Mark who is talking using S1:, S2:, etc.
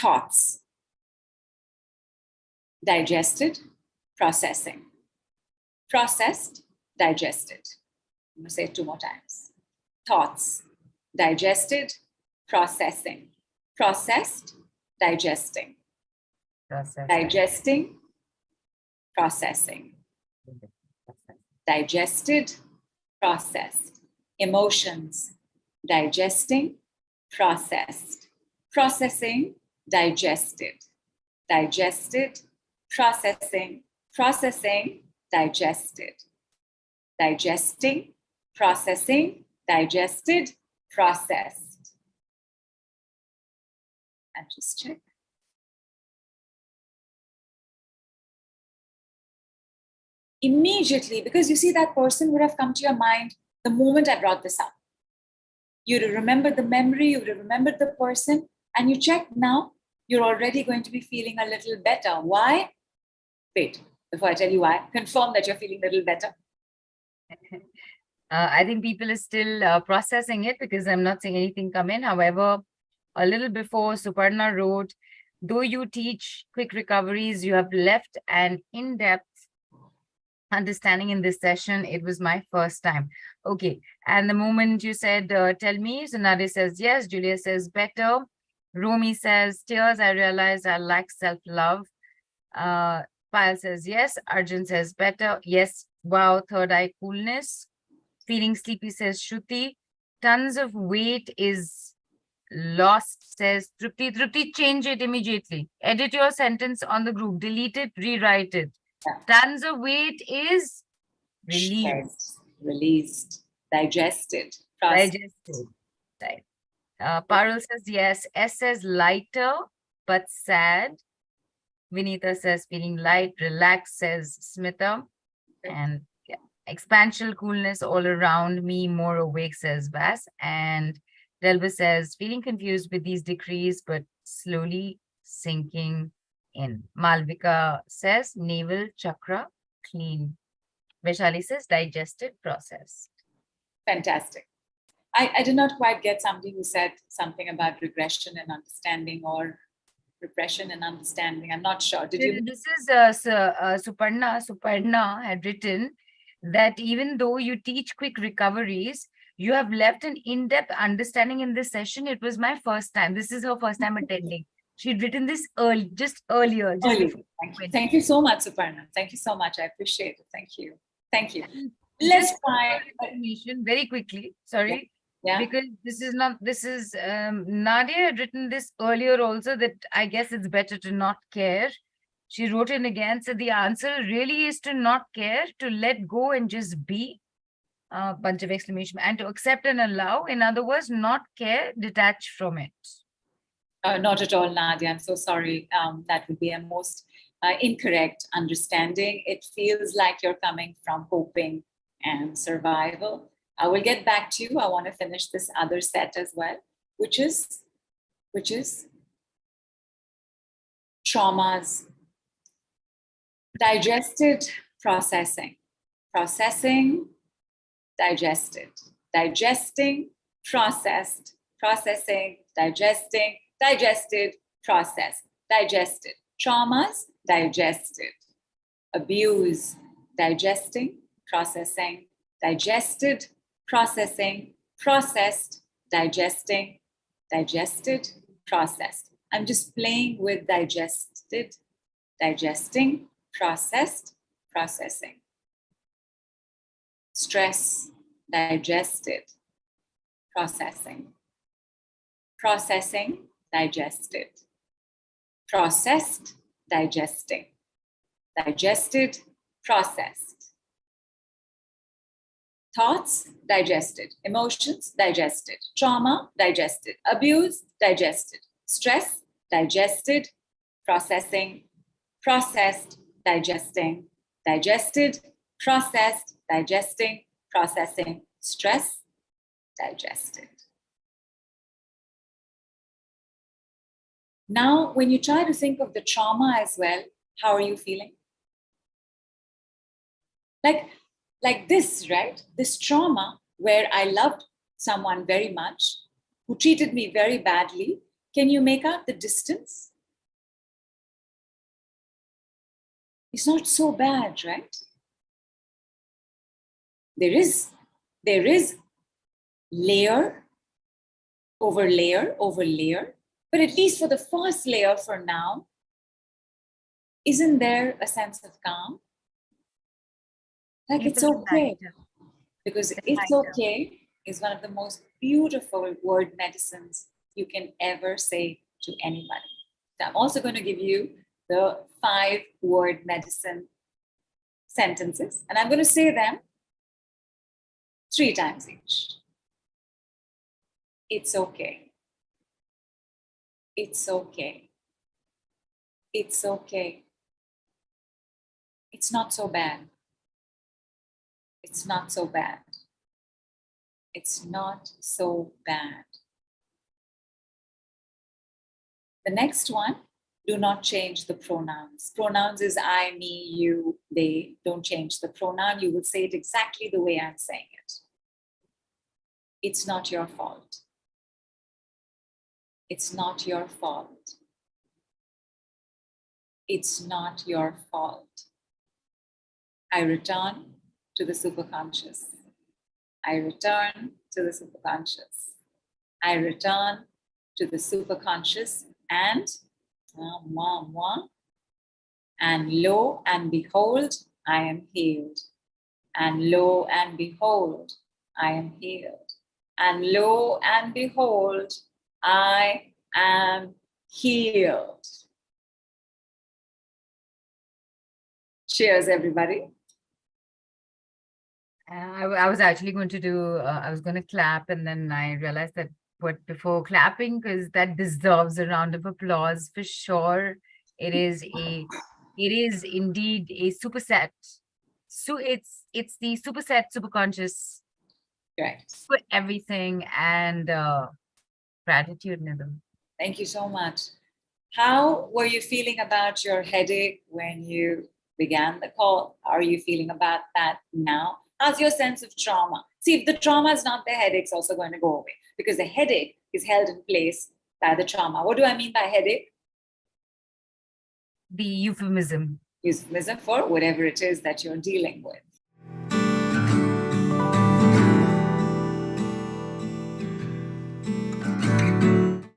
S1: thoughts, digested, processing, processed, digested. I'm going to say it 2 more times. Thoughts, digested, processing, processed, digesting, digesting, processing, digested, processed, emotions, digesting, processed, processing, digested, digested, processing, processing, digested, digesting, processing, digested, processed. And just check. Immediately, because you see that person would have come to your mind the moment I brought this up. You'd have remembered the memory, you would have remembered the person, and you check now, you're already going to be feeling a little better. Why? Wait, before I tell you why, confirm that you're feeling a little better.
S2: I think people are still processing it because I'm not seeing anything come in. However, a little before, Suparna wrote, though you teach quick recoveries, you have left an in-depth understanding in this session. It was my first time. Okay. And the moment you said, tell me, so Nadia says, yes. Julia says, better. Romy says, tears, I realized I lack self-love. Payal says, yes. Arjun says, better. Yes. Wow. Third eye coolness. Feeling sleepy, says Shruti. Tons of weight is lost, says Trupti. Trupti, change it immediately. Edit your sentence on the group. Delete it, rewrite it. Tons of weight is released.
S1: Released, digested, processed.
S2: Digested. Right. Parul says yes. S says lighter but sad. Vinita says feeling light, relaxed, says Smita. And yeah, expansion, coolness all around me, more awake, says Vas. And Delva says feeling confused with these decrees, but slowly sinking in. Malvika says navel chakra clean. Vaishali says digested, processed.
S1: Fantastic. I did not quite get somebody who said something about regression and understanding or repression and understanding. I'm not sure. Did you?
S2: This is Suparna. Suparna had written that even though you teach quick recoveries, you have left an in-depth understanding in this session. It was my first time. This is her first time attending. She'd written this earlier.
S1: Thank you. Thank you so much, Suparna. Thank you so much. I appreciate it. Thank you. Thank you. Let's try
S2: information very quickly. Sorry.
S1: Yeah.
S2: Because this is Nadia had written this earlier also, that I guess it's better to not care. She wrote in again, said the answer really is to not care, to let go and just be. Bunch of exclamation, and to accept and allow. In other words, not care, detach from it.
S1: Not at all, Nadia. I'm so sorry. That would be a most incorrect understanding. It feels like you're coming from coping and survival. I will get back to you. I want to finish this other set as well, which is traumas. Digested, processing, digested, digesting, processed, processing, digesting, digested, processed, digested. Traumas, digested. Abuse, digesting, processing, digested, processing, processed, digesting, digested, processed. I'm just playing with digested, digesting, processed, processing. Stress, digested, processing, processing, digested, processed, digesting, digested, processed. Thoughts, digested. Emotions, digested. Trauma, digested. Abuse, digested. Stress, digested. Processing, processed, digesting, digested, processed, digesting, processing. Stress, digested. Now, when you try to think of the trauma as well, how are you feeling? Like this, right? This trauma where I loved someone very much, who treated me very badly. Can you make out the distance? It's not so bad, right? There is layer over layer over layer, but at least for the first layer for now, isn't there a sense of calm? Like it's okay. Because it's okay is one of the most beautiful word medicines you can ever say to anybody. So I'm also going to give you the 5-word medicine sentences, and I'm going to say them 3 times each. It's okay. It's okay. It's okay. It's not so bad. It's not so bad. It's not so bad. The next one, do not change the pronouns. Pronouns is I, me, you, they. Don't change the pronoun. You will say it exactly the way I'm saying it. It's not your fault. It's not your fault. It's not your fault. I return to the superconscious. I return to the superconscious. I return to the superconscious and lo and behold, I am healed. And lo and behold, I am healed. And lo and behold, I am healed. Cheers, everybody.
S2: I was actually going to do, I was going to clap, and then I realized that before clapping, because that deserves a round of applause for sure. It is indeed a superset. So it's the superset, superconscious
S1: Correct.
S2: for everything, and gratitude, Nidhu.
S1: Thank you so much. How were you feeling about your headache when you began the call? How are you feeling about that now? How's your sense of trauma? See, if the trauma is not there, headache's also going to go away, because the headache is held in place by the trauma. What do I mean by headache?
S2: The euphemism.
S1: Euphemism for whatever it is that you're dealing with.